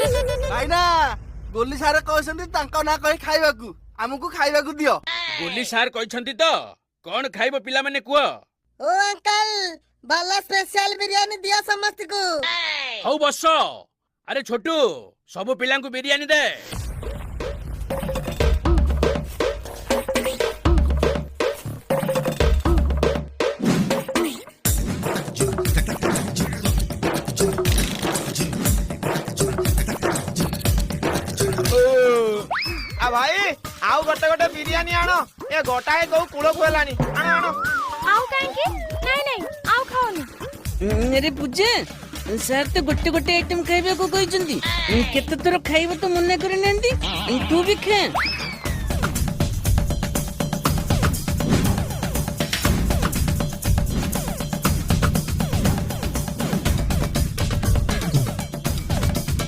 ଭାଇନା ଗୋଲି ସାର୍ କହିଛନ୍ତି ତାଙ୍କ ନା କହି ଖାଇବାକୁ ଆମକୁ ଖାଇବାକୁ ଦିଅ। ଗୋଲି ସାର୍ କହିଛନ୍ତି ତ କଣ ଖାଇବ ପିଲାମାନେ କୁହ? ओ अंकल बाला स्पेशल बिरयानी दिया समस्त को। ହଉ ବସ। ଆରେ ଛୋଟୁ ସବୁ ପିଲାଙ୍କୁ ବିରିୟାନୀ ଦେ। ଭାଇ ଆଉ ଗୋଟେ ଗୋଟେ ବିରିୟାନୀ ଆଣ ଏ ଗୋଟାଏ କୋଉ କୂଳକୁ ହେଲାଣି ଆଣ ଆଣ। ଆଉ କାହିଁକି? ନାଇଁ ନାଇଁ ଆଉ ଖାଉନି। अरे पूजा सर तो गोटे गोटे आइटम खाइबा को कहते केते थर खाइब तो मना करना तू भी खा।